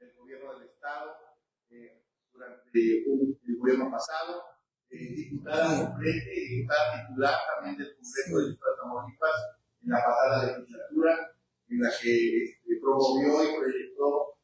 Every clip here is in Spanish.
del gobierno del Estado durante el gobierno pasado, diputada suplente y diputada titular también del Congreso del Estado de Tamaulipas en la pasada legislatura, en la que promovió y proyectó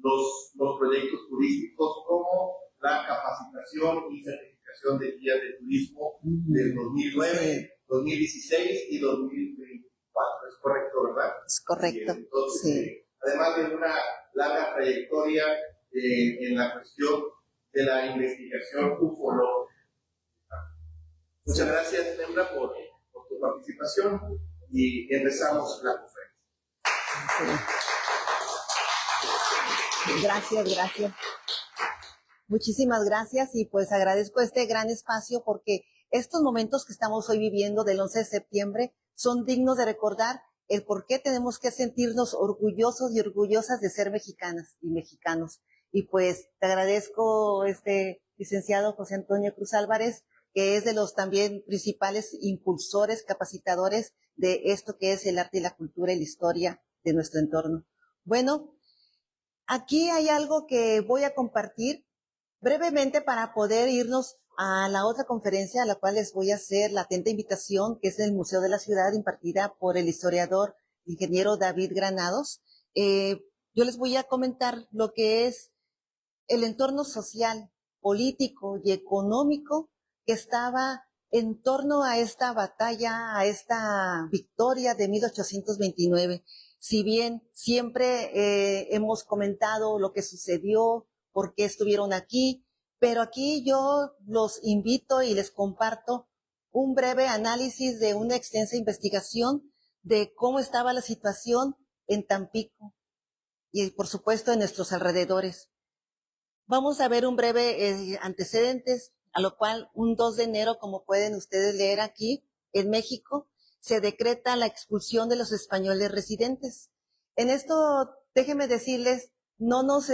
los proyectos turísticos como la capacitación y certificación de guías de turismo del 2009, 2016 y 2024. ¿Es correcto, verdad? Es correcto. Entonces, además de una larga trayectoria en la cuestión de la investigación ufológica. Muchas gracias, Lembra, por tu participación y empezamos la conferencia. Gracias. Muchísimas gracias y pues agradezco este gran espacio porque estos momentos que estamos hoy viviendo del 11 de septiembre son dignos de recordar el por qué tenemos que sentirnos orgullosos y orgullosas de ser mexicanas y mexicanos. Y pues te agradezco, licenciado José Antonio Cruz Álvarez, que es de los también principales impulsores, capacitadores de esto que es el arte y la cultura y la historia de nuestro entorno. Bueno, aquí hay algo que voy a compartir brevemente para poder irnos a la otra conferencia a la cual les voy a hacer la atenta invitación, que es en el Museo de la Ciudad, impartida por el historiador ingeniero David Granados. Yo les voy a comentar lo que es el entorno social, político y económico que estaba en torno a esta batalla, a esta victoria de 1829. Si bien siempre hemos comentado lo que sucedió, por qué estuvieron aquí, pero aquí yo los invito y les comparto un breve análisis de una extensa investigación de cómo estaba la situación en Tampico y, por supuesto, en nuestros alrededores. Vamos a ver un breve antecedentes, a lo cual un 2 de enero, como pueden ustedes leer aquí, en México, se decreta la expulsión de los españoles residentes. En esto, déjenme decirles, no nos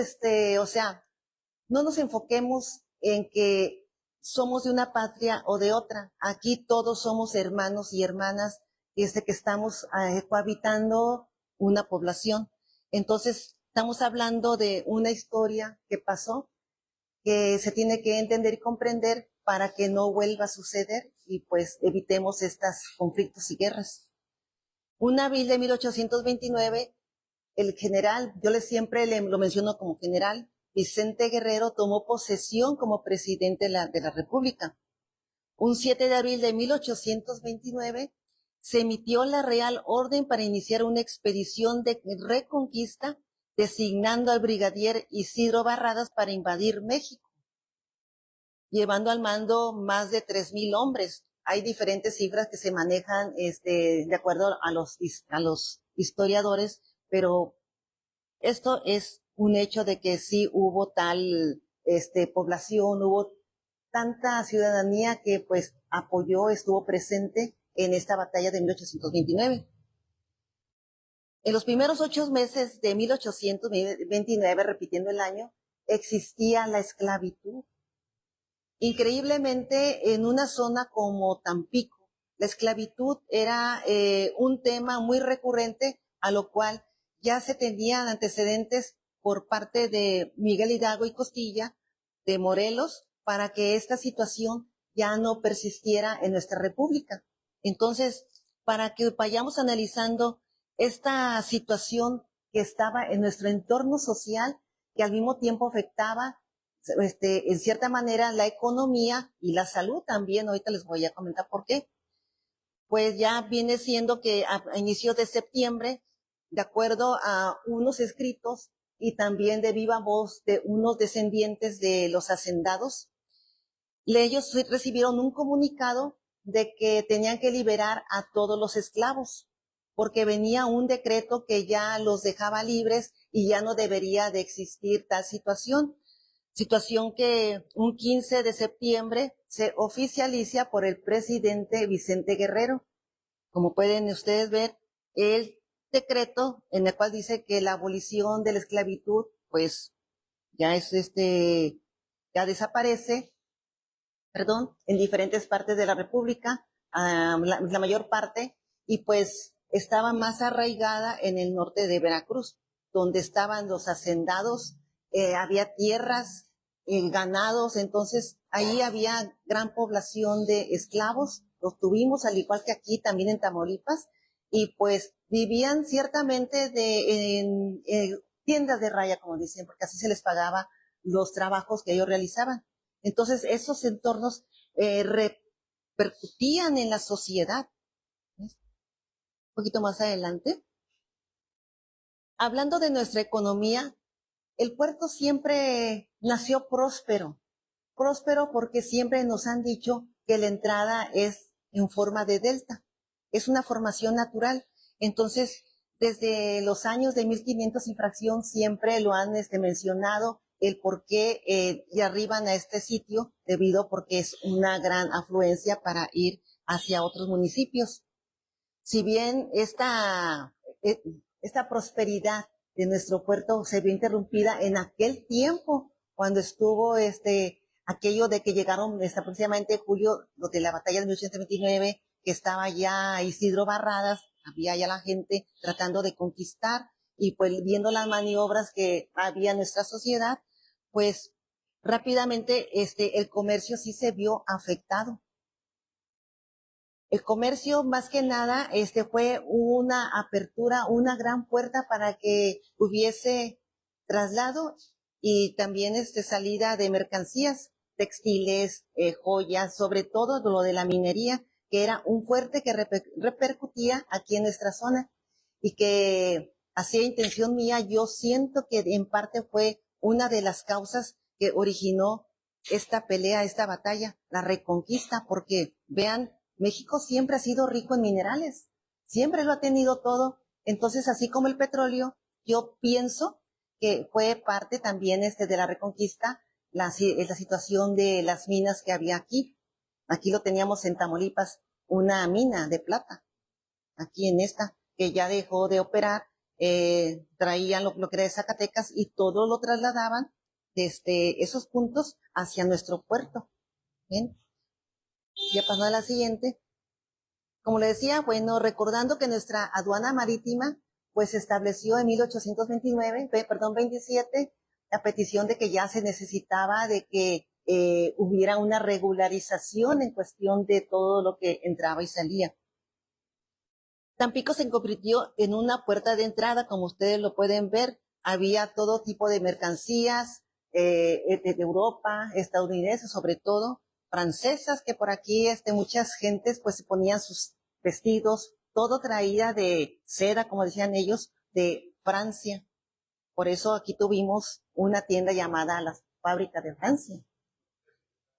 enfoquemos en que somos de una patria o de otra. Aquí todos somos hermanos y hermanas que estamos cohabitando una población. Entonces, estamos hablando de una historia que pasó, que se tiene que entender y comprender para que no vuelva a suceder y pues evitemos estos conflictos y guerras. Un abril de 1829, el general, yo siempre lo menciono como general, Vicente Guerrero tomó posesión como presidente de la República. Un 7 de abril de 1829 se emitió la Real Orden para iniciar una expedición de reconquista, designando al brigadier Isidro Barradas para invadir México, llevando al mando más de 3,000 hombres. Hay diferentes cifras que se manejan de acuerdo a los historiadores, pero esto es un hecho de que sí hubo tal población, hubo tanta ciudadanía que pues apoyó, estuvo presente en esta batalla de 1829. En los primeros 8 meses de 1829, repitiendo el año, existía la esclavitud. Increíblemente, en una zona como Tampico, la esclavitud era un tema muy recurrente, a lo cual ya se tenían antecedentes por parte de Miguel Hidalgo y Costilla, de Morelos, para que esta situación ya no persistiera en nuestra república. Entonces, para que vayamos analizando esta situación que estaba en nuestro entorno social, que al mismo tiempo afectaba en cierta manera la economía y la salud también, ahorita les voy a comentar por qué. Pues ya viene siendo que a inicios de septiembre, de acuerdo a unos escritos y también de viva voz de unos descendientes de los hacendados, ellos recibieron un comunicado de que tenían que liberar a todos los esclavos, porque venía un decreto que ya los dejaba libres y ya no debería de existir tal situación que un 15 de septiembre se oficializa por el presidente Vicente Guerrero. Como pueden ustedes ver, el decreto en el cual dice que la abolición de la esclavitud, pues, ya ya desaparece, en diferentes partes de la República, la mayor parte, y pues estaba más arraigada en el norte de Veracruz. donde estaban los hacendados, había tierras, ganados, entonces ahí había gran población de esclavos, los tuvimos al igual que aquí también en Tamaulipas, y pues vivían ciertamente en tiendas de raya, como dicen, porque así se les pagaba los trabajos que ellos realizaban. Entonces esos entornos repercutían en la sociedad. ¿Ves? Un poquito más adelante. Hablando de nuestra economía, el puerto siempre nació próspero porque siempre nos han dicho que la entrada es en forma de delta, es una formación natural. Entonces, desde los años de 1500 y fracción siempre lo han mencionado el por qué y arriban a este sitio, debido porque es una gran afluencia para ir hacia otros municipios. Si bien esta prosperidad de nuestro puerto se vio interrumpida en aquel tiempo, cuando estuvo aquello de que llegaron aproximadamente julio, lo de la batalla de 1829, que estaba ya Isidro Barradas, había ya la gente tratando de conquistar, y pues viendo las maniobras que había en nuestra sociedad, pues rápidamente el comercio sí se vio afectado. El comercio, más que nada, fue una apertura, una gran puerta para que hubiese traslado y también salida de mercancías, textiles, joyas, sobre todo lo de la minería, que era un fuerte que repercutía aquí en nuestra zona y que hacía intención mía. Yo siento que en parte fue una de las causas que originó esta pelea, esta batalla, la reconquista, porque vean, México siempre ha sido rico en minerales, siempre lo ha tenido todo. Entonces, así como el petróleo, yo pienso que fue parte también de la reconquista, la situación de las minas que había aquí. Aquí lo teníamos en Tamaulipas, una mina de plata, aquí en esta, que ya dejó de operar, traían lo que era de Zacatecas y todo lo trasladaban desde esos puntos hacia nuestro puerto. ¿Ven? Ya pasó a la siguiente. Como le decía, bueno, recordando que nuestra aduana marítima pues se estableció en 27, a petición de que ya se necesitaba de que hubiera una regularización en cuestión de todo lo que entraba y salía. Tampico se convirtió en una puerta de entrada, como ustedes lo pueden ver. Había todo tipo de mercancías de Europa, estadounidenses sobre todo, francesas, que por aquí muchas gentes pues se ponían sus vestidos, todo traía de seda, como decían ellos, de Francia. Por eso aquí tuvimos una tienda llamada la Fábrica de Francia.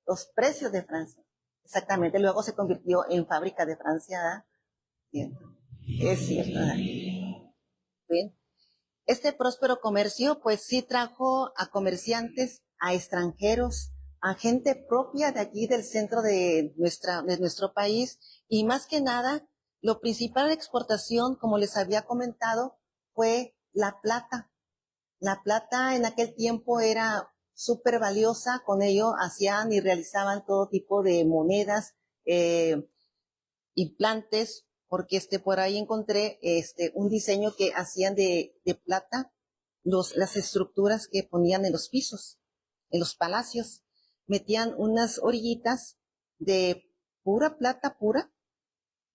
Los precios de Francia. Exactamente, luego se convirtió en Fábrica de Francia. ¿Cierto? Es cierto. Bien. Este próspero comercio pues sí trajo a comerciantes, a extranjeros, a gente propia de aquí del centro de nuestro país, y más que nada, lo principal de exportación, como les había comentado, fue la plata. La plata en aquel tiempo era súper valiosa, con ello hacían y realizaban todo tipo de monedas, implantes, porque por ahí encontré un diseño que hacían de plata, las estructuras que ponían en los pisos, en los palacios, metían unas orillitas de pura plata pura,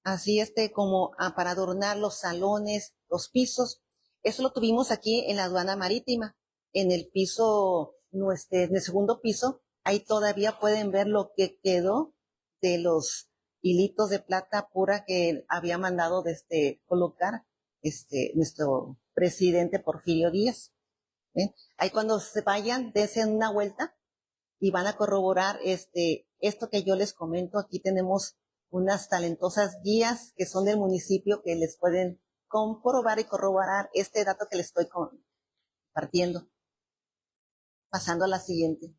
así como para adornar los salones, los pisos. Eso lo tuvimos aquí en la aduana marítima, en el piso, en el segundo piso, ahí todavía pueden ver lo que quedó de los hilitos de plata pura que había mandado colocar nuestro presidente Porfirio Díaz. Ahí cuando se vayan, dense una vuelta y van a corroborar esto que yo les comento. Aquí tenemos unas talentosas guías que son del municipio que les pueden comprobar y corroborar este dato que les estoy compartiendo. Pasando a la siguiente.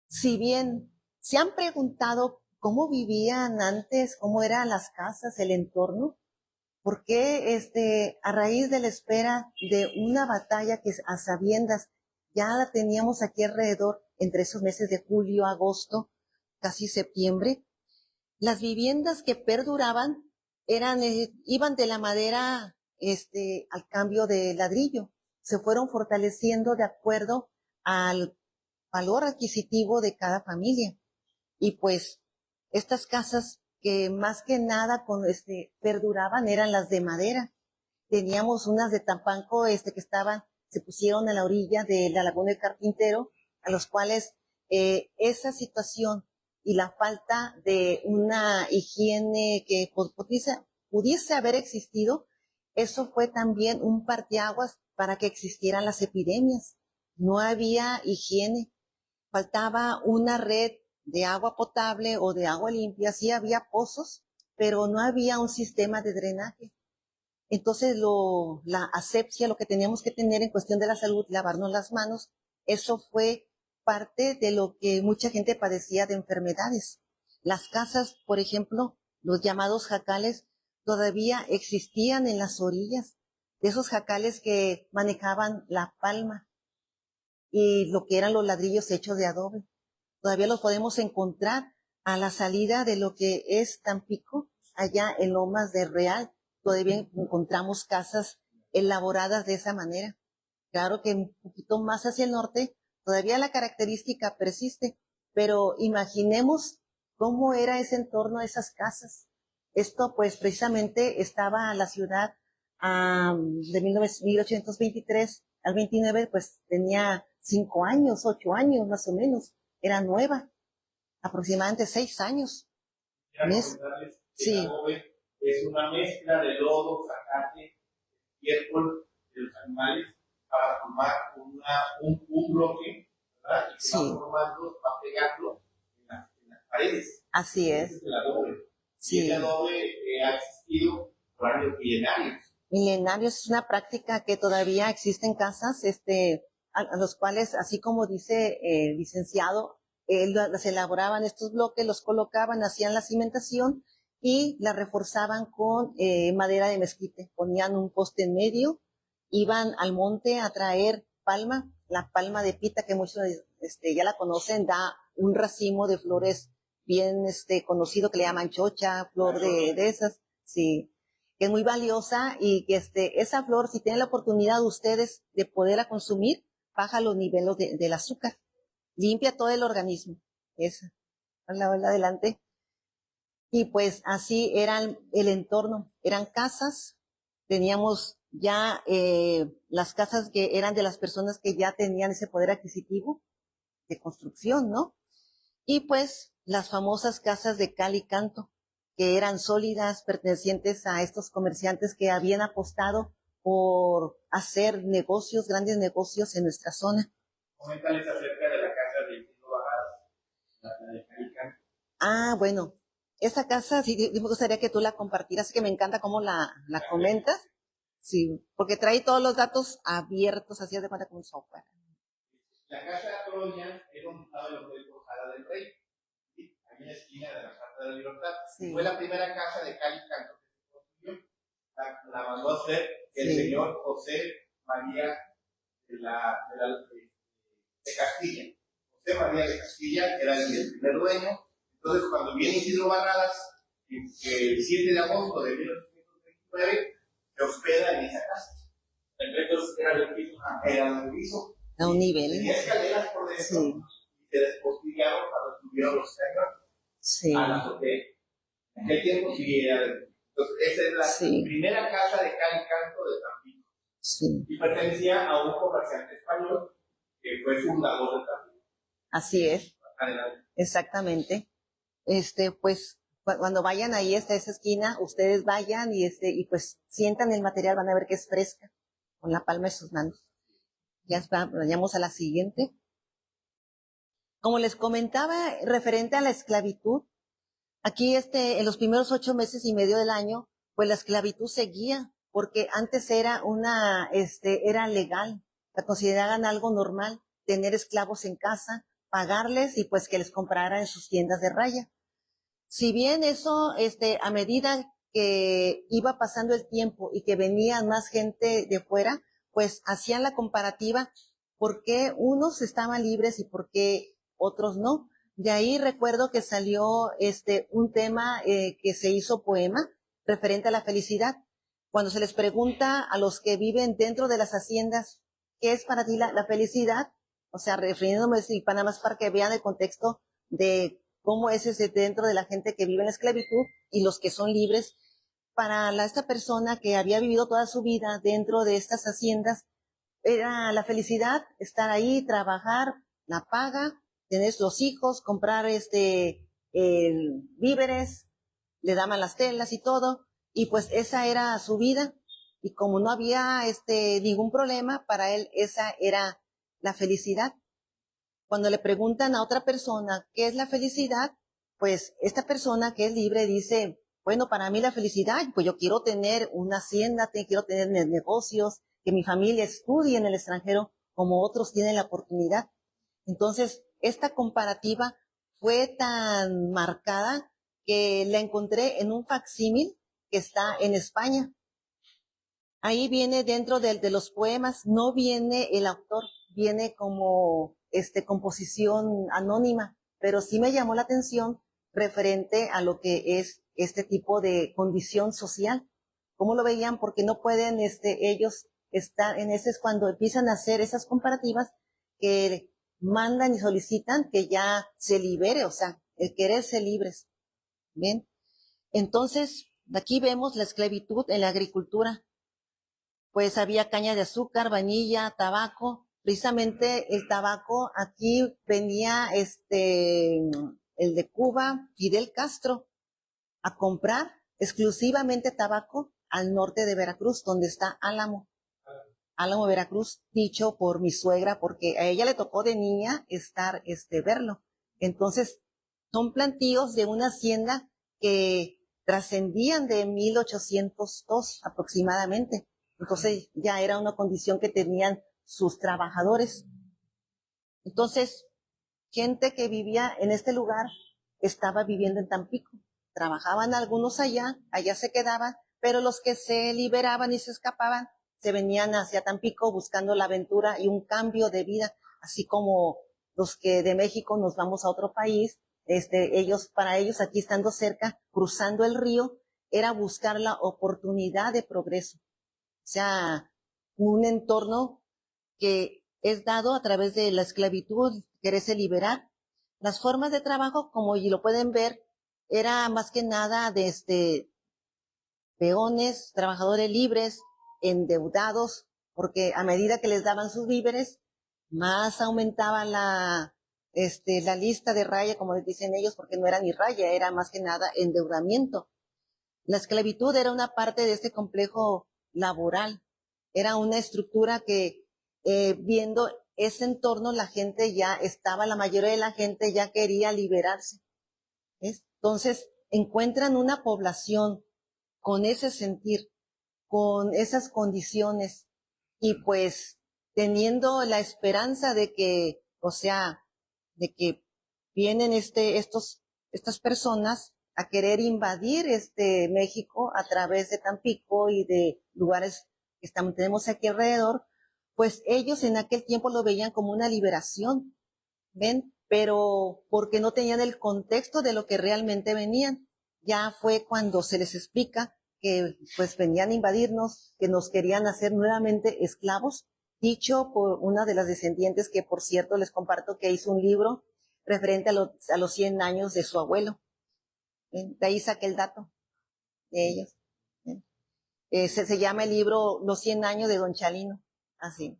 Si bien se han preguntado cómo vivían antes, cómo eran las casas, el entorno, ¿por qué a raíz de la espera de una batalla que a sabiendas ya la teníamos aquí alrededor entre esos meses de julio, agosto, casi septiembre? Las viviendas que perduraban iban de la madera al cambio de ladrillo. Se fueron fortaleciendo de acuerdo al valor adquisitivo de cada familia. Y pues, estas casas que más que nada perduraban eran las de madera. Teníamos unas de Tampanco, que se pusieron a la orilla de la Laguna del Carpintero, a los cuales esa situación y la falta de una higiene que pudiese haber existido, eso fue también un parteaguas para que existieran las epidemias. No había higiene, faltaba una red de agua potable o de agua limpia, sí había pozos, pero no había un sistema de drenaje. Entonces, la asepsia, lo que teníamos que tener en cuestión de la salud, lavarnos las manos, eso fue parte de lo que mucha gente padecía de enfermedades. Las casas, por ejemplo, los llamados jacales, todavía existían en las orillas, de esos jacales que manejaban la palma y lo que eran los ladrillos hechos de adobe. Todavía los podemos encontrar a la salida de lo que es Tampico, allá en Lomas de Real. Todavía encontramos casas elaboradas de esa manera. Claro que un poquito más hacia el norte, todavía la característica persiste, pero imaginemos cómo era ese entorno de esas casas. Esto, pues, precisamente estaba la ciudad de 1823 al 29, pues, tenía 5 años, 8 años, más o menos. Era nueva, aproximadamente 6 años. ¿Ves? Sí. Es una mezcla de lodo, zacate, estiércol de los animales para formar un bloque, ¿verdad? Y se va formando, va pegando en las paredes. Así es. Es el adobe. Sí. Y el adobe ha existido por años milenarios. Milenarios es una práctica que todavía existe en casas, a los cuales, así como dice el licenciado, las elaboraban estos bloques, los colocaban, hacían la cimentación y la reforzaban con madera de mezquite. Ponían un poste en medio, iban al monte a traer palma, la palma de pita que muchos ya la conocen, da un racimo de flores bien conocido que le llaman chocha, flor de esas, sí, que es muy valiosa y que esa flor, si tienen la oportunidad ustedes de poderla consumir, baja los niveles del azúcar, limpia todo el organismo. Esa, hola, adelante. Y pues así era el entorno, eran casas, teníamos ya las casas que eran de las personas que ya tenían ese poder adquisitivo de construcción, ¿no? Y pues las famosas casas de cal y canto, que eran sólidas, pertenecientes a estos comerciantes que habían apostado por hacer negocios, grandes negocios en nuestra zona. Coméntales acerca de la casa de Tino Bajadas, la de cal y canto. Bueno. Esta casa, sí, me gustaría que tú la compartieras, que me encanta cómo la comentas. Sí, porque trae todos los datos abiertos, así de cuenta como un software. La casa de Atoroña era donde estaba el Hotel Posada del Rey, ¿sí? Ahí en la esquina de la Plaza de la Libertad. Sí. Fue la primera casa de cal y canto que se construyó. La mandó a hacer el señor José María de Castilla. José María de Castilla era el primer dueño. Entonces, cuando viene Isidro Barradas, el 7 de agosto de 1829, se hospeda en esa casa. Entonces, era de piso. A un nivel. Tenía escaleras por dentro, sí. Y se despostillaron cuando tuvieron los cañones. Sí. A la azotea. En aquel tiempo sí era. Entonces, esa es la primera casa de cal y canto de Tampico. Sí. Y pertenecía a un comerciante español que fue fundador de Tampico. Así es. Adelante. Exactamente. Pues, cuando vayan ahí hasta esa esquina, ustedes vayan y pues sientan el material, van a ver que es fresca, con la palma de sus manos. Ya vayamos a la siguiente. Como les comentaba, referente a la esclavitud, aquí en los primeros 8 meses y medio del año, pues la esclavitud seguía, porque antes era era legal, la consideraban algo normal, tener esclavos en casa, pagarles y pues que les compraran en sus tiendas de raya. Si bien eso, a medida que iba pasando el tiempo y que venía más gente de fuera, pues hacían la comparativa por qué unos estaban libres y por qué otros no. De ahí recuerdo que salió un tema que se hizo poema referente a la felicidad. Cuando se les pregunta a los que viven dentro de las haciendas, ¿qué es para ti la felicidad? O sea, refiriéndome, y para nada más para que vean el contexto de cómo es ese dentro de la gente que vive en la esclavitud y los que son libres. Para esta persona que había vivido toda su vida dentro de estas haciendas, era la felicidad estar ahí, trabajar, la paga, tener los hijos, comprar víveres, le daban las telas y todo, y pues esa era su vida, y como no había ningún problema, para él esa era la felicidad. Cuando le preguntan a otra persona qué es la felicidad, pues esta persona que es libre dice, bueno, para mí la felicidad, pues yo quiero tener una hacienda, quiero tener negocios, que mi familia estudie en el extranjero como otros tienen la oportunidad. Entonces, esta comparativa fue tan marcada que la encontré en un facsímil que está en España. Ahí viene dentro de los poemas, no viene el autor, viene como composición anónima, pero sí me llamó la atención referente a lo que es este tipo de condición social. ¿Cómo lo veían? Porque no pueden ellos estar en ese, es cuando empiezan a hacer esas comparativas que mandan y solicitan que ya se libere, o sea, el querer ser libres. Bien. Entonces, aquí vemos la esclavitud en la agricultura. Pues había caña de azúcar, vainilla, tabaco. Precisamente el tabaco aquí venía el de Cuba, Fidel Castro, a comprar exclusivamente tabaco al norte de Veracruz, donde está Álamo. Álamo, Veracruz, dicho por mi suegra, porque a ella le tocó de niña verlo. Entonces, son plantíos de una hacienda que trascendían de 1802 aproximadamente. Entonces, ya era una condición que tenían sus trabajadores. Entonces, gente que vivía en este lugar estaba viviendo en Tampico. Trabajaban algunos allá se quedaban, pero los que se liberaban y se escapaban se venían hacia Tampico buscando la aventura y un cambio de vida, así como los que de México nos vamos a otro país, para ellos aquí estando cerca, cruzando el río, era buscar la oportunidad de progreso. O sea, un entorno que es dado a través de la esclavitud, quererse liberar. Las formas de trabajo, como lo pueden ver, era más que nada de peones, trabajadores libres, endeudados, porque a medida que les daban sus víveres, más aumentaba la lista de raya, como les dicen ellos, porque no era ni raya, era más que nada endeudamiento. La esclavitud era una parte de este complejo laboral, era una estructura que viendo ese entorno la gente ya estaba, la mayoría de la gente ya quería liberarse. ¿Ves? Entonces encuentran una población con ese sentir, con esas condiciones y pues teniendo la esperanza de que, o sea, de que vienen estas personas a querer invadir México a través de Tampico y de lugares que tenemos aquí alrededor, pues ellos en aquel tiempo lo veían como una liberación, ¿ven? Pero porque no tenían el contexto de lo que realmente venían. Ya fue cuando se les explica que pues venían a invadirnos, que nos querían hacer nuevamente esclavos, dicho por una de las descendientes que, por cierto, les comparto que hizo un libro referente a los 100 años de su abuelo. ¿Ven? De ahí saqué el dato de ellos. Se llama el libro Los 100 años de Don Chalino. Así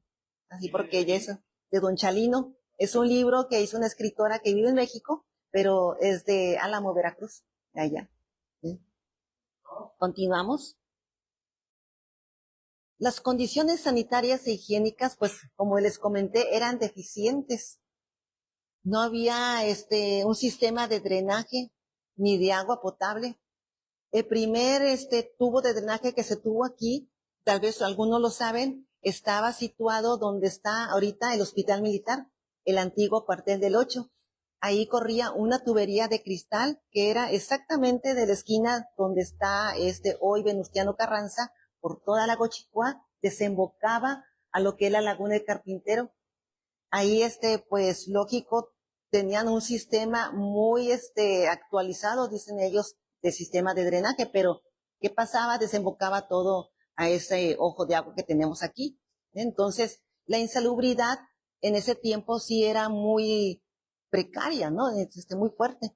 porque ella es de Don Chalino. Es un libro que hizo una escritora que vive en México, pero es de Álamo, Veracruz, de allá. ¿Sí? Continuamos. Las condiciones sanitarias e higiénicas, pues, como les comenté, eran deficientes. No había un sistema de drenaje ni de agua potable. El primer tubo de drenaje que se tuvo aquí, tal vez algunos lo saben, estaba situado donde está ahorita el Hospital Militar, el antiguo cuartel del 8. Ahí corría una tubería de cristal que era exactamente de la esquina donde está hoy Venustiano Carranza, por toda la Cochicuá, desembocaba a lo que es la Laguna del Carpintero. Ahí pues lógico, tenían un sistema muy actualizado, dicen ellos, de sistema de drenaje, pero ¿qué pasaba? Desembocaba todo a ese ojo de agua que tenemos aquí. Entonces, la insalubridad en ese tiempo sí era muy precaria, ¿no? Muy fuerte.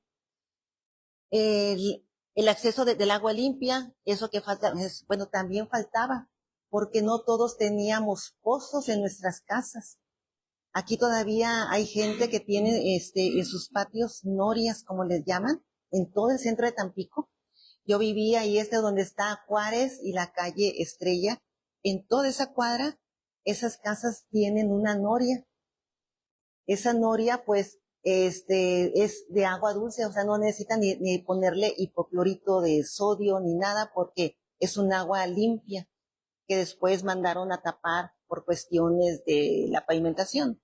El acceso del agua limpia, eso que falta, bueno, también faltaba, porque no todos teníamos pozos en nuestras casas. Aquí todavía hay gente que tiene en sus patios norias, como les llaman, en todo el centro de Tampico. Yo vivía ahí donde está Juárez y la calle Estrella. En toda esa cuadra, esas casas tienen una noria. Esa noria, pues, es de agua dulce, o sea, no necesitan ni ponerle hipoclorito de sodio ni nada, porque es un agua limpia que después mandaron a tapar por cuestiones de la pavimentación.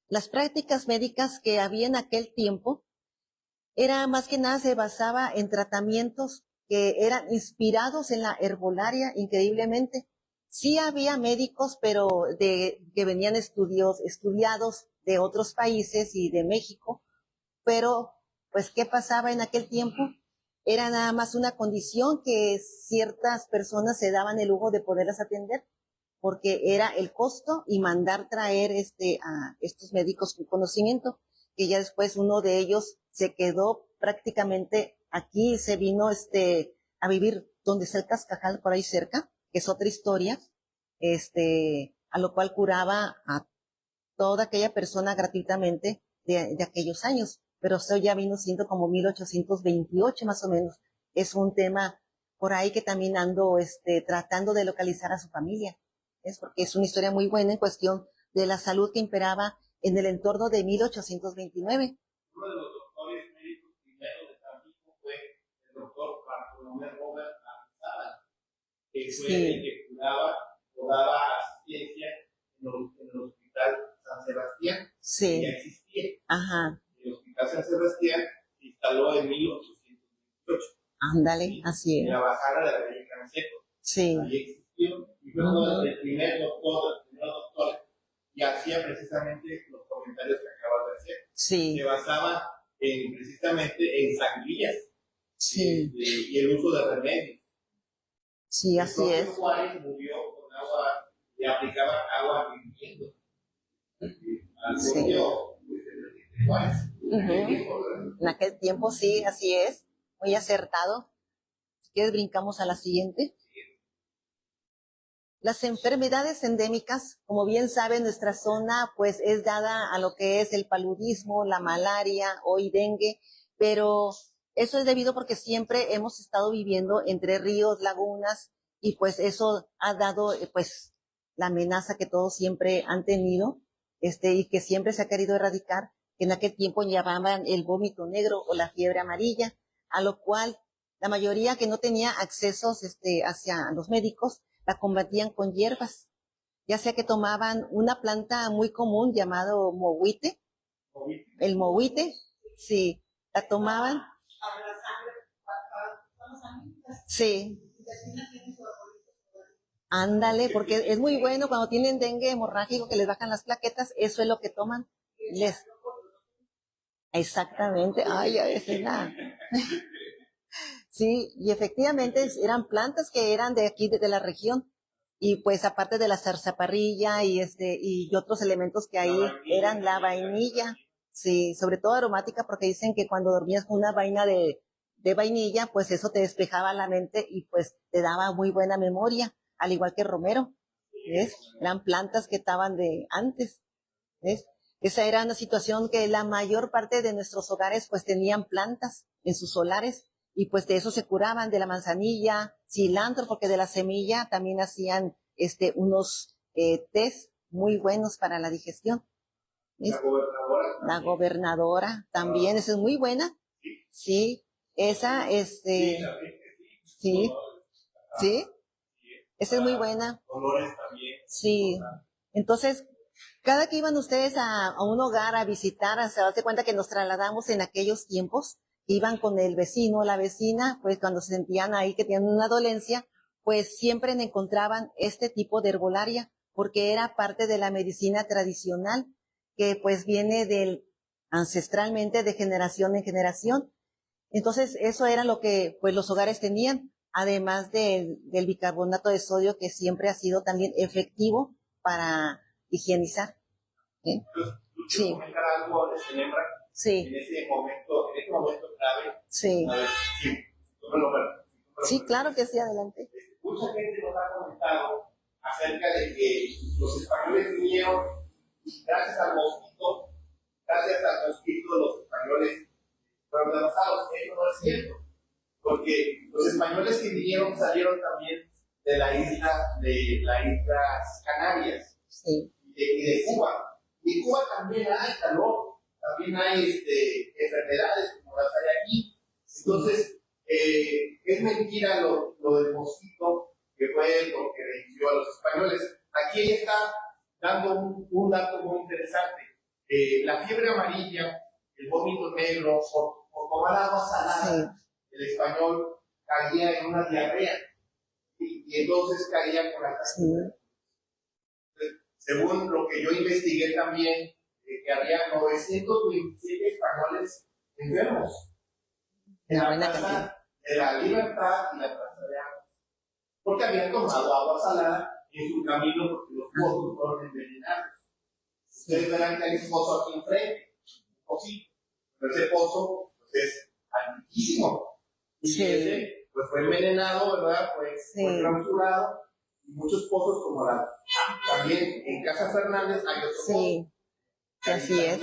Las prácticas médicas que había en aquel tiempo era más que nada se basaba en tratamientos que eran inspirados en la herbolaria, increíblemente. Sí había médicos, pero que venían estudiados de otros países y de México, pero pues ¿qué pasaba en aquel tiempo? Era nada más una condición que ciertas personas se daban el lujo de poderlas atender, porque era el costo y mandar traer a estos médicos con conocimiento, que ya después uno de ellos se quedó prácticamente aquí, se vino a vivir donde está el Cascajal, por ahí cerca, que es otra historia, a lo cual curaba a toda aquella persona gratuitamente de aquellos años. Pero eso ya vino siendo como 1828 más o menos. Es un tema por ahí que también ando tratando de localizar a su familia. Es porque es una historia muy buena en cuestión de la salud que imperaba en el entorno de 1829. Uno de los doctores médicos primeros de Tampico fue el doctor Bartolomé Robert Arizaga, que fue el que curaba o daba asistencia en el Hospital San Sebastián, que ya existía. Ajá. El Hospital San Sebastián se instaló en 1828. Ándale, ¿sí? Así es. En la bajada de la calle Canseco. Sí. Ahí existió. Y fue el primer doctor, y hacía precisamente los comentarios que acabas de hacer. Sí. Se basaba precisamente en sangrías. Sí. Y el uso de remedios. Sí, así es. Juárez murió con agua, le aplicaban agua hirviendo. Sí. En aquel tiempo, sí, así es. Muy acertado. Si quieres, brincamos a la siguiente. Las enfermedades endémicas, como bien saben, nuestra zona pues es dada a lo que es el paludismo, la malaria, hoy dengue, pero eso es debido porque siempre hemos estado viviendo entre ríos, lagunas, y pues eso ha dado pues la amenaza que todos siempre han tenido, y que siempre se ha querido erradicar, que en aquel tiempo llamaban el vómito negro o la fiebre amarilla, a lo cual la mayoría que no tenía accesos hacia los médicos, la combatían con hierbas, ya sea que tomaban una planta muy común llamado mohuite, el mohuite, sí, la tomaban, sí, ándale, porque es muy bueno cuando tienen dengue hemorrágico que les bajan las plaquetas, eso es lo que toman, exactamente, ay, a veces nada. Sí, y efectivamente eran plantas que eran de aquí, de la región, y pues aparte de la zarzaparrilla y otros elementos que ahí eran la vainilla, sí, sobre todo aromática, porque dicen que cuando dormías con una vaina de vainilla, pues eso te despejaba la mente y pues te daba muy buena memoria, al igual que romero, ¿ves? Eran plantas que estaban de antes, ¿ves? Esa era una situación que la mayor parte de nuestros hogares pues tenían plantas en sus solares, y pues de eso se curaban, de la manzanilla, cilantro, porque de la semilla también hacían unos tés muy buenos para la digestión. La gobernadora también, esa es muy buena. Sí, esa, sí, esa es muy buena. Sí, entonces, cada que iban ustedes a un hogar a visitar, se dan cuenta que nos trasladamos en aquellos tiempos, iban con el vecino, la vecina, pues cuando se sentían ahí que tenían una dolencia, pues siempre encontraban este tipo de herbolaria, porque era parte de la medicina tradicional, que pues viene ancestralmente de generación en generación. Entonces, eso era lo que pues los hogares tenían. además del bicarbonato de sodio, que siempre ha sido también efectivo para higienizar. Yo quiero comentar algo de Celebra. Sí. En este momento clave. Sí. A ver, Sí, claro que sí, adelante. Mucha gente nos ha comentado acerca de que los españoles vinieron y gracias al mosquito los españoles fueron derrotados. Eso no es cierto, porque los españoles que vinieron salieron también de las islas Canarias, sí, y de Cuba. Y en Cuba también hay calor, también hay enfermedades como las hay aquí. Entonces, es mentira lo del mosquito, que fue lo que reinició a los españoles. Aquí ella está dando un dato muy interesante. La fiebre amarilla, el vómito negro, por tomar agua salada, el español caía en una diarrea y entonces caía con la casita. Según lo que yo investigué también, que había 927 españoles enfermos en la plaza de la Libertad y la Plaza de Armas, porque habían tomado agua salada en su camino porque los pozos fueron envenenados. Ustedes verán que hay un pozo aquí enfrente, un pocito, pero ese pozo pues, es antiquísimo. Y ese pues, fue envenenado, ¿verdad? Fue clausurado. Y muchos pozos como también en Casa Fernández hay otro pozo. Así es.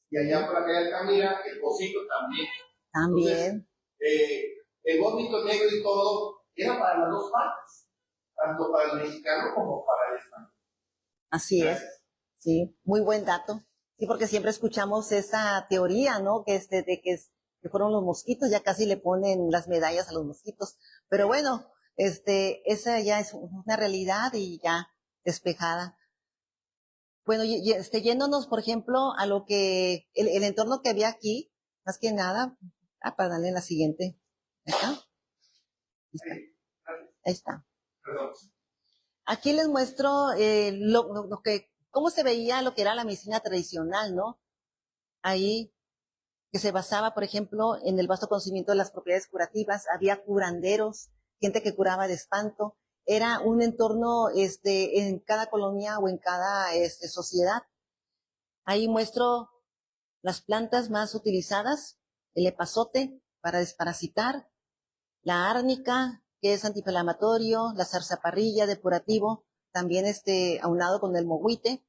Y allá por la calle Altamira, el pocito también. También. Entonces, el vómito negro y todo era para las dos partes, tanto para el mexicano como para el español. Así es. Sí, muy buen dato. Sí, porque siempre escuchamos esa teoría, ¿no? Que que fueron los mosquitos, ya casi le ponen las medallas a los mosquitos. Pero bueno, esa ya es una realidad y ya despejada. Bueno, yéndonos, por ejemplo, a lo que, el entorno que había aquí, más que nada, para darle la siguiente. ¿Acá? Ahí está. Aquí les muestro cómo se veía lo que era la medicina tradicional, ¿no? Ahí, que se basaba, por ejemplo, en el vasto conocimiento de las propiedades curativas. Había curanderos, gente que curaba de espanto. Era un entorno, en cada colonia o en cada, sociedad. Ahí muestro las plantas más utilizadas: el epazote para desparasitar, la árnica, que es antiinflamatorio, la zarzaparrilla, depurativo, también aunado con el mohuite,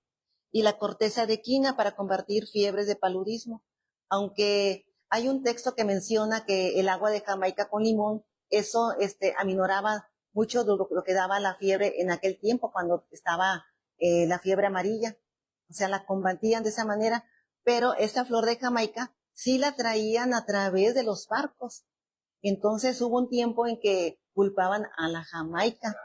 y la corteza de quina para combatir fiebres de paludismo. Aunque hay un texto que menciona que el agua de Jamaica con limón, eso aminoraba mucho lo que daba la fiebre en aquel tiempo, cuando estaba la fiebre amarilla. O sea, la combatían de esa manera, pero esta flor de Jamaica sí la traían a través de los barcos. Entonces hubo un tiempo en que culpaban a la Jamaica,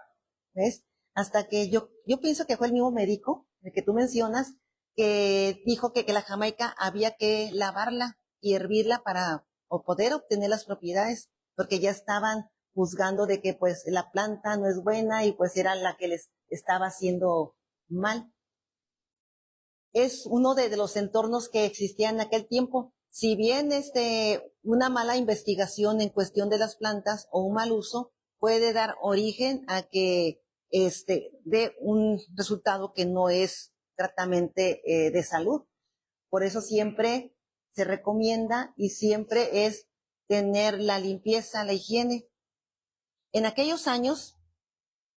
¿ves? Hasta que yo pienso que fue el mismo médico, el que tú mencionas, que dijo que la Jamaica había que lavarla y hervirla para poder obtener las propiedades, porque ya estaban juzgando de que pues la planta no es buena y pues era la que les estaba haciendo mal. Es uno de los entornos que existían en aquel tiempo. Si bien una mala investigación en cuestión de las plantas o un mal uso puede dar origen a que dé un resultado que no es tratamente de salud. Por eso siempre se recomienda y siempre es tener la limpieza, la higiene. En aquellos años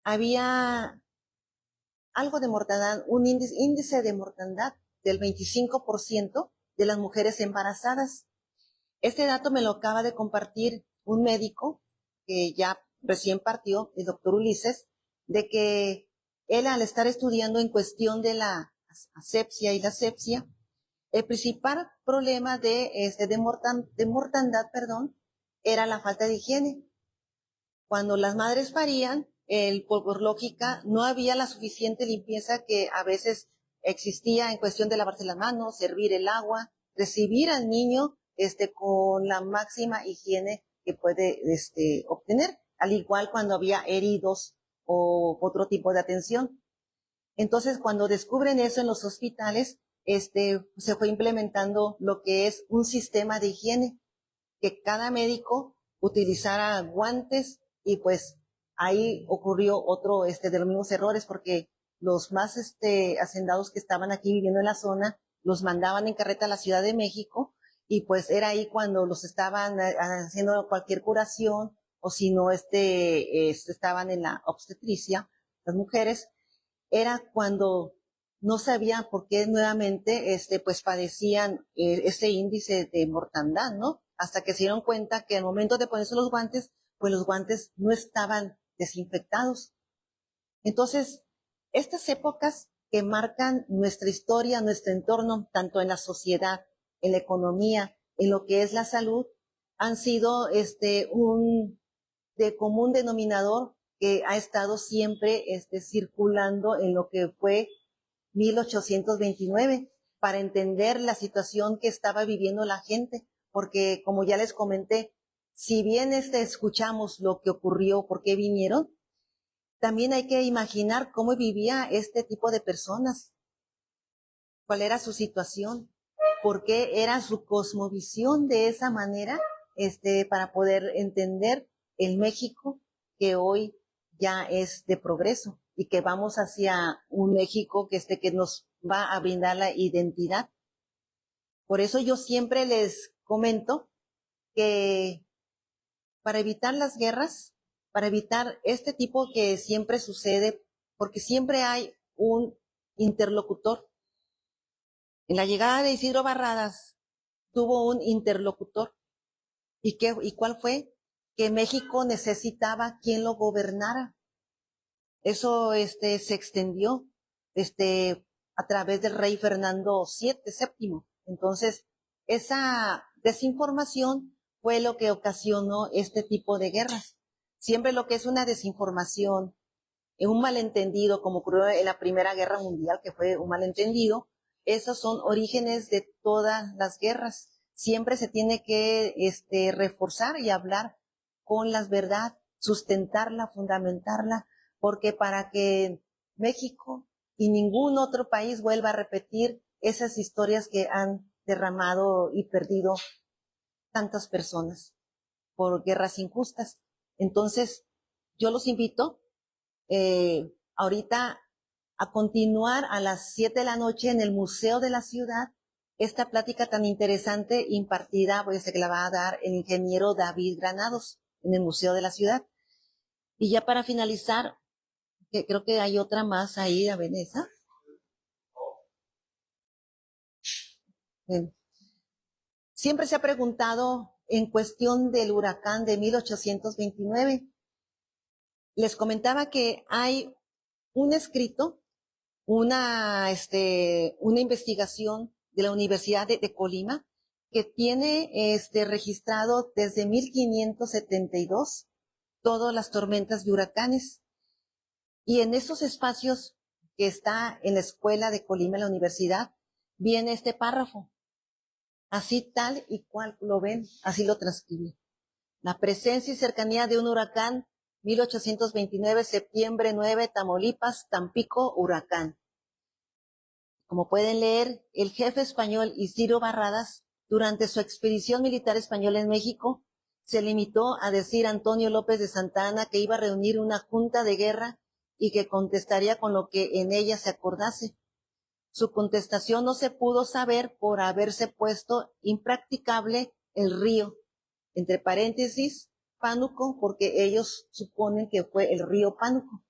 había algo de mortandad, un índice de mortandad del 25% de las mujeres embarazadas. Este dato me lo acaba de compartir un médico que ya recién partió, el doctor Ulises, de que él, al estar estudiando en cuestión de la asepsia y la sepsia, el principal problema de mortandad, era la falta de higiene. Cuando las madres parían, por lógica, no había la suficiente limpieza que a veces existía en cuestión de lavarse las manos, servir el agua, recibir al niño con la máxima higiene que puede obtener, al igual cuando había heridos o otro tipo de atención. Entonces, cuando descubren eso en los hospitales, se fue implementando lo que es un sistema de higiene, que cada médico utilizara guantes, y pues ahí ocurrió otro de los mismos errores, porque los más hacendados que estaban aquí viviendo en la zona los mandaban en carreta a la Ciudad de México, y pues era ahí cuando los estaban haciendo cualquier curación, o si no estaban en la obstetricia, las mujeres, era cuando no sabían por qué nuevamente pues padecían ese índice de mortandad, ¿no? Hasta que se dieron cuenta que al momento de ponerse los guantes, pues los guantes no estaban desinfectados. Entonces, estas épocas que marcan nuestra historia, nuestro entorno, tanto en la sociedad, en la economía, en lo que es la salud, han sido un de común denominador que ha estado siempre circulando en lo que fue 1829, para entender la situación que estaba viviendo la gente, porque como ya les comenté, si bien escuchamos lo que ocurrió, por qué vinieron, también hay que imaginar cómo vivía este tipo de personas, cuál era su situación, por qué era su cosmovisión de esa manera, para poder entender el México que hoy ya es de progreso y que vamos hacia un México que nos va a brindar la identidad. Por eso yo siempre les comento que para evitar las guerras, para evitar este tipo que siempre sucede, porque siempre hay un interlocutor. En la llegada de Isidro Barradas tuvo un interlocutor. ¿Y cuál fue? Que México necesitaba quien lo gobernara. Eso se extendió a través del rey Fernando VII. Entonces, esa desinformación fue lo que ocasionó este tipo de guerras. Siempre lo que es una desinformación, un malentendido, como ocurrió en la Primera Guerra Mundial, que fue un malentendido, esos son orígenes de todas las guerras. Siempre se tiene que reforzar y hablar con la verdad, sustentarla, fundamentarla, porque para que México y ningún otro país vuelva a repetir esas historias que han derramado y perdido tantas personas por guerras injustas. Entonces, yo los invito ahorita a continuar a las 7 de la noche en el Museo de la Ciudad esta plática tan interesante impartida, pues que la va a dar el ingeniero David Granados en el Museo de la Ciudad. Y ya para finalizar, que creo que hay otra más ahí, a Vanessa. Siempre se ha preguntado en cuestión del huracán de 1829. Les comentaba que hay un escrito, una investigación de la Universidad de Colima que tiene registrado desde 1572 todas las tormentas y huracanes. Y en esos espacios que está en la escuela de Colima, en la universidad, viene este párrafo. Así tal y cual lo ven, así lo transcribí. La presencia y cercanía de un huracán, 1829, septiembre 9, Tamaulipas, Tampico, huracán. Como pueden leer, el jefe español Isidro Barradas, durante su expedición militar española en México, se limitó a decir a Antonio López de Santa Anna que iba a reunir una junta de guerra y que contestaría con lo que en ella se acordase. Su contestación no se pudo saber por haberse puesto impracticable el río, entre paréntesis, Pánuco, porque ellos suponen que fue el río Pánuco,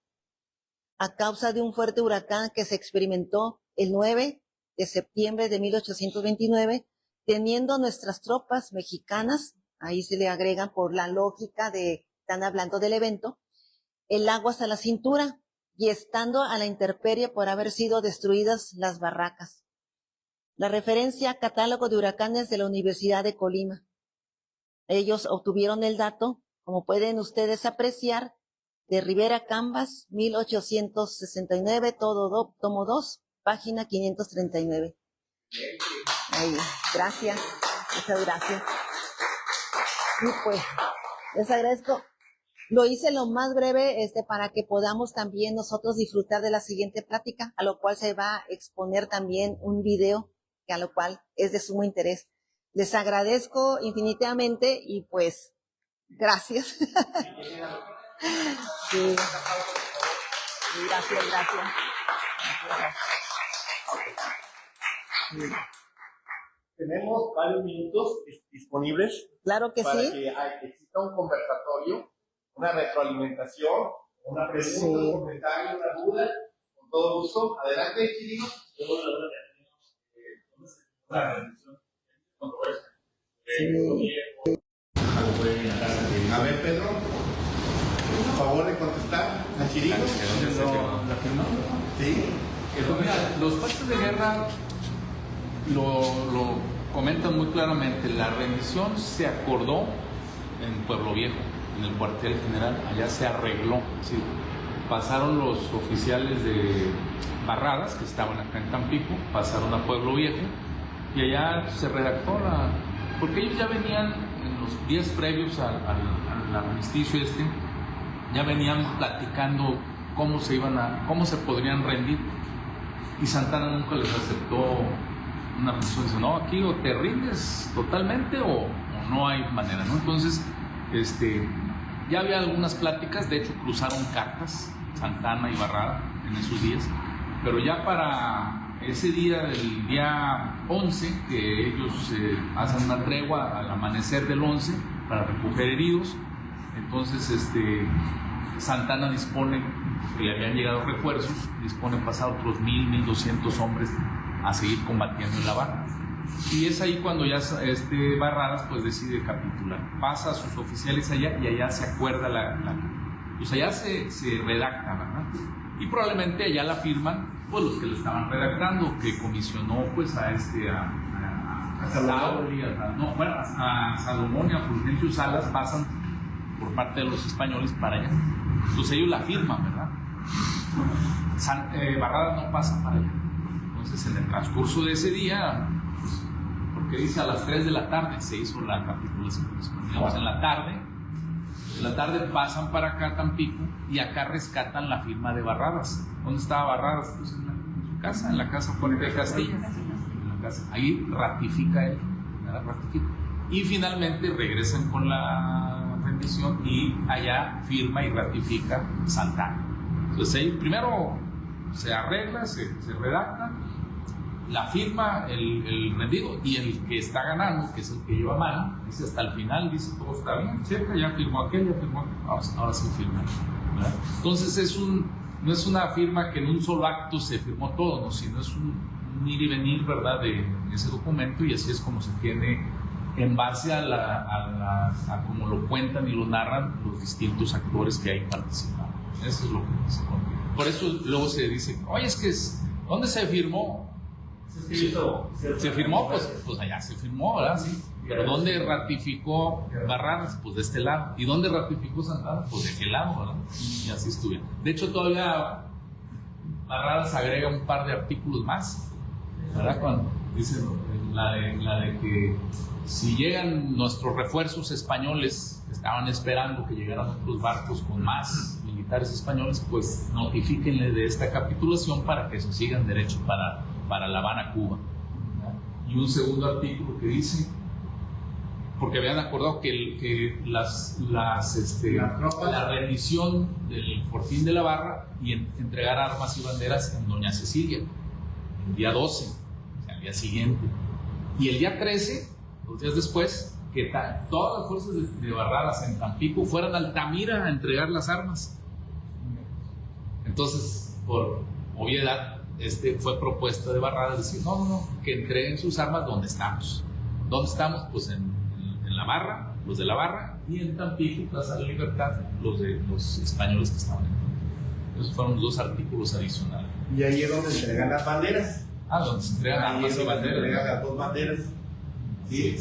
a causa de un fuerte huracán que se experimentó el 9 de septiembre de 1829, teniendo nuestras tropas mexicanas, ahí se le agregan por la lógica de, están hablando del evento, el agua hasta la cintura y estando a la intemperie por haber sido destruidas las barracas. La referencia Catálogo de Huracanes de la Universidad de Colima. Ellos obtuvieron el dato, como pueden ustedes apreciar, de Rivera Cambas, 1869, tomo 2, página 539. Ahí, gracias, muchas gracias. Y pues, les agradezco. Lo hice lo más breve para que podamos también nosotros disfrutar de la siguiente plática, a lo cual se va a exponer también un video, que a lo cual es de sumo interés. Les agradezco infinitamente y pues, gracias. Sí. Gracias, gracias. Tenemos varios minutos disponibles. Claro que para sí. que exista un conversatorio, una retroalimentación, una pregunta, Sí. un comentario, una duda, con todo gusto. Adelante, Chirino. A ver, Pedro, por favor de contestar a Chirino. ¿La firmó? Sí. Mira, los pactos de guerra lo comentan muy claramente. La rendición se acordó en Pueblo Viejo, en el cuartel general. Allá se arregló. ¿Sí? Pasaron los oficiales de Barradas, que estaban acá en Tampico, pasaron a Pueblo Viejo y allá se redactó porque ellos ya venían en los días previos al armisticio ya venían platicando cómo se podrían rendir, y Santana nunca les aceptó una rendición. Dice, no, aquí o te rindes totalmente o no hay manera, ¿no? Entonces, ya había algunas pláticas, de hecho cruzaron cartas Santana y Barrada en esos días, pero ya para ese día, el día 11, que ellos hacen una tregua al amanecer del 11 para recoger heridos, entonces Santana dispone, que le habían llegado refuerzos, dispone pasar otros 1,200 hombres a seguir combatiendo en la barra. Y es ahí cuando ya Barradas pues decide capitular, pasa a sus oficiales allá y allá se acuerda pues allá se redacta, ¿verdad? Y probablemente allá la firman pues los que lo estaban redactando, que comisionó pues a Salomón y a Fulgencio Salas, pasan por parte de los españoles para allá. Entonces ellos la firman, ¿verdad? Barradas no pasa para allá. Entonces en el transcurso de ese día, pues, porque dice a las 3 de la tarde se hizo la capitulación, pues, digamos en la tarde pasan para acá Tampico y acá rescatan la firma de Barradas. ¿Dónde estaba Barradas? Pues en su casa, en la casa fuerte de Castilla. Ahí ratifica él, ¿verdad? Ratifica. Y finalmente regresan con la rendición y allá firma y ratifica Santana. Entonces ahí primero se arregla, se redacta, la firma el rendido, y el que está ganando, que es el que lleva mano, dice hasta el final, dice todo está bien, ¿cierto? Ya firmó aquel, ya firmó aquel, ahora sí firma, ¿verdad? Entonces no es una firma que en un solo acto se firmó todo, ¿no? Sino es un ir y venir, ¿verdad?, de ese documento, y así es como se tiene en base a cómo lo cuentan y lo narran los distintos actores que ahí participan. Eso es lo que se pone. Por eso luego se dice, oye, es que ¿dónde se firmó? Se firmó, pues allá se firmó, ¿verdad? Sí. Pero ¿dónde ratificó Barradas? Pues de este lado. ¿Y dónde ratificó Santana? Pues de aquel lado, ¿verdad? Y así estuvieron. De hecho, todavía Barradas agrega un par de artículos más, ¿verdad? Cuando dice la de que si llegan nuestros refuerzos españoles, estaban esperando que llegaran otros barcos con más militares españoles, pues notifíquenle de esta capitulación para que se sigan derecho para La Habana, Cuba, ¿verdad? Y un segundo artículo que dice, porque habían acordado que la rendición del Fortín de la Barra y entregar armas y banderas en Doña Cecilia el día 12, o sea, el día siguiente, y el día 13, 2 días después, que todas las fuerzas de Barradas en Tampico fueran a Altamira a entregar las armas. Entonces, por obviedad, fue propuesta de Barradas decir, no, que entreguen sus armas donde estamos. ¿Dónde estamos? Pues en la Barra, los de la Barra, y en Tampico, Plaza de la Libertad, los españoles que estaban en Tampico. Esos fueron los 2 artículos adicionales. Y ahí es donde se entregan las banderas. Donde se entregan armas y banderas. Se entregan las 2 banderas. Sí,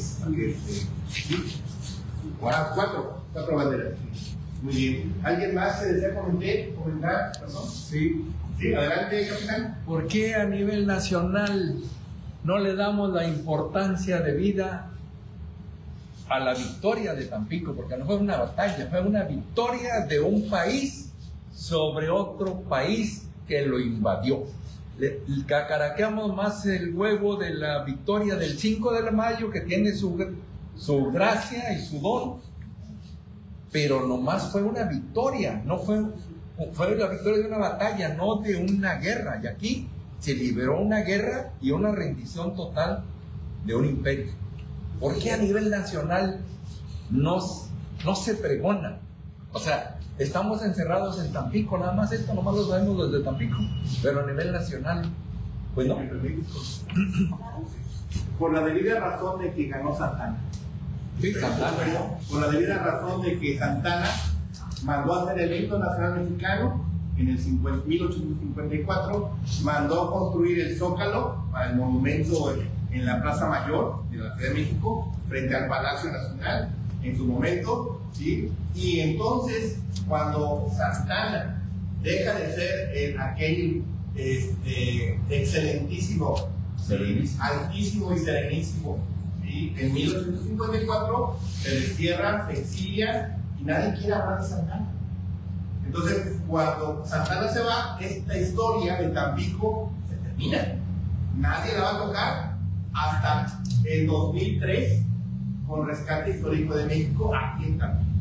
cuatro banderas. Muy bien. ¿Alguien más se desea comentar? ¿Perdón? Sí. Sí, adelante, capitán. ¿Por qué a nivel nacional no le damos la importancia debida a la victoria de Tampico? Porque no fue una batalla, fue una victoria de un país sobre otro país que lo invadió. Cacaraqueamos más el huevo de la victoria del 5 de mayo, que tiene su gracia y su don, pero nomás fue una victoria, no fue la victoria de una batalla, no de una guerra. Y aquí se liberó una guerra y una rendición total de un imperio. ¿Por qué a nivel nacional no se pregona? O sea, estamos encerrados en Tampico, nada más esto, nomás lo sabemos los de Tampico, pero a nivel nacional, pues no. Por la debida razón de que ganó Santana. Sí, Santana. Por la debida razón de que Santana mandó a hacer el himno nacional mexicano en el 1854, mandó construir el Zócalo, el monumento en la Plaza Mayor de la Ciudad de México, frente al Palacio Nacional, en su momento, ¿sí? Y entonces, cuando Santana deja de ser aquel excelentísimo, altísimo y serenísimo, ¿sí? En 1854 se destierra, se exilia y nadie quiere hablar de Santana. Entonces, cuando Santana se va, esta historia de Tampico se termina. Nadie la va a tocar hasta el 2003 con Rescate Histórico de México aquí en Tampico,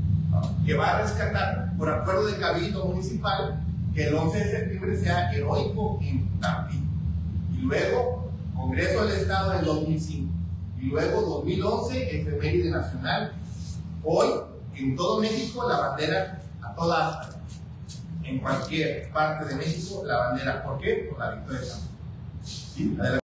que va a rescatar por acuerdo de Cabildo Municipal que el 11 de septiembre sea heroico en Tampico. Y luego Congreso del Estado en el 2005. Y luego 2011, efeméride nacional. Hoy, en todo México, la bandera a toda asta. En cualquier parte de México, la bandera. ¿Por qué? Por la victoria de Tampico. ¿Sí? Adelante.